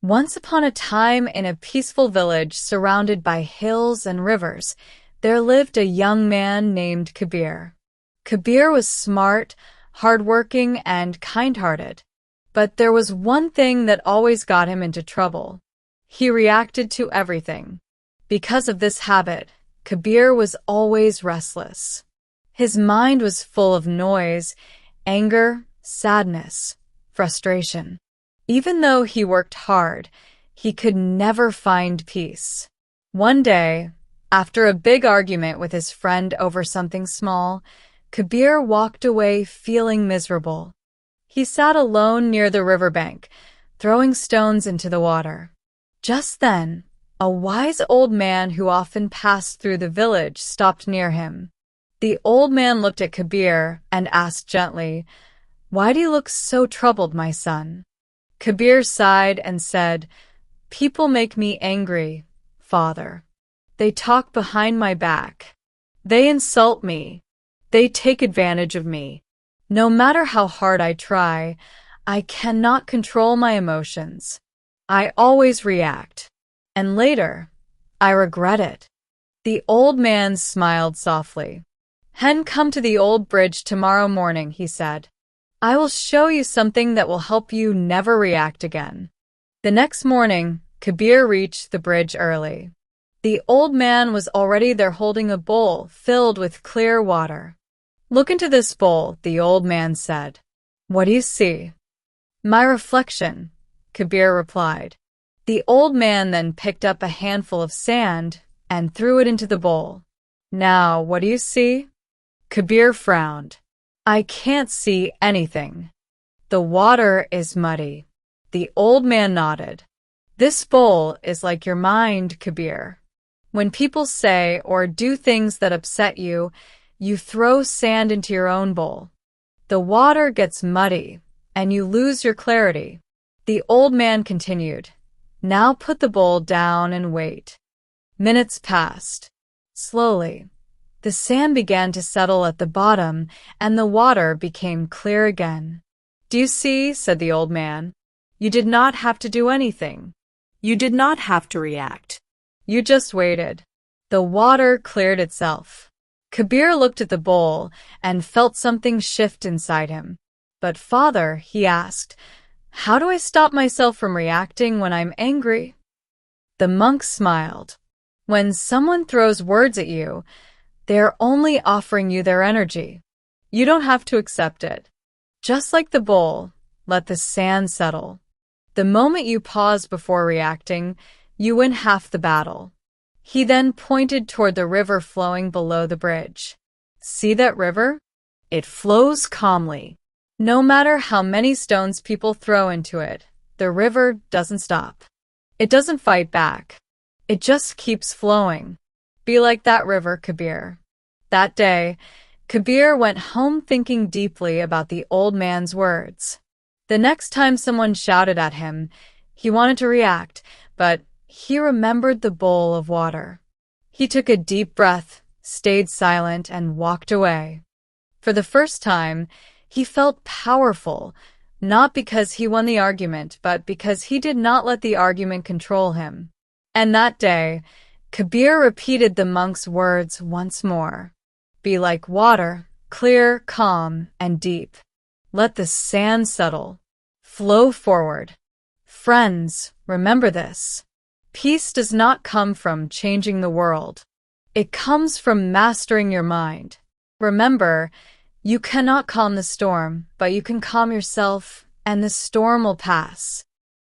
Once upon a time, in a peaceful village surrounded by hills and rivers, there lived a young man named Kabir. Kabir was smart, hardworking, and kind-hearted. But there was one thing that always got him into trouble. He reacted to everything. Because of this habit, Kabir was always restless. His mind was full of noise, anger, sadness, frustration. Even though he worked hard, he could never find peace. One day, after a big argument with his friend over something small, Kabir walked away feeling miserable. He sat alone near the riverbank, throwing stones into the water. Just then, a wise old man who often passed through the village stopped near him. The old man looked at Kabir and asked gently, "Why do you look so troubled, my son?" Kabir sighed and said, "People make me angry, father. They talk behind my back. They insult me. They take advantage of me. No matter how hard I try, I cannot control my emotions. I always react. And later, I regret it." The old man smiled softly. "Hen, come to the old bridge tomorrow morning," he said. "I will show you something that will help you never react again." The next morning, Kabir reached the bridge early. The old man was already there holding a bowl filled with clear water. "Look into this bowl," the old man said. "What do you see?" "My reflection," Kabir replied. The old man then picked up a handful of sand and threw it into the bowl. "Now, what do you see?" Kabir frowned. "I can't see anything. The water is muddy." The old man nodded. "This bowl is like your mind, Kabir. When people say or do things that upset you, you throw sand into your own bowl. The water gets muddy, and you lose your clarity." The old man continued, "Now put the bowl down and wait." Minutes passed. Slowly, the sand began to settle at the bottom, and the water became clear again. "Do you see?" said the old man. "You did not have to do anything. You did not have to react. You just waited. The water cleared itself." Kabir looked at the bowl and felt something shift inside him. "But father," he asked, "how do I stop myself from reacting when I'm angry?" The monk smiled. "When someone throws words at you, they're only offering you their energy. You don't have to accept it. Just like the bowl, let the sand settle. The moment you pause before reacting, you win half the battle." He then pointed toward the river flowing below the bridge. "See that river? It flows calmly. No matter how many stones people throw into it, the river doesn't stop. It doesn't fight back. It just keeps flowing. Be like that river, Kabir." That day, Kabir went home thinking deeply about the old man's words. The next time someone shouted at him, he wanted to react, but he remembered the bowl of water. He took a deep breath, stayed silent, and walked away. For the first time, he felt powerful, not because he won the argument, but because he did not let the argument control him. And that day, Kabir repeated the monk's words once more. Be like water, clear, calm, and deep. Let the sand settle. Flow forward. Friends, remember this. Peace does not come from changing the world. It comes from mastering your mind. Remember, you cannot calm the storm, but you can calm yourself, and the storm will pass.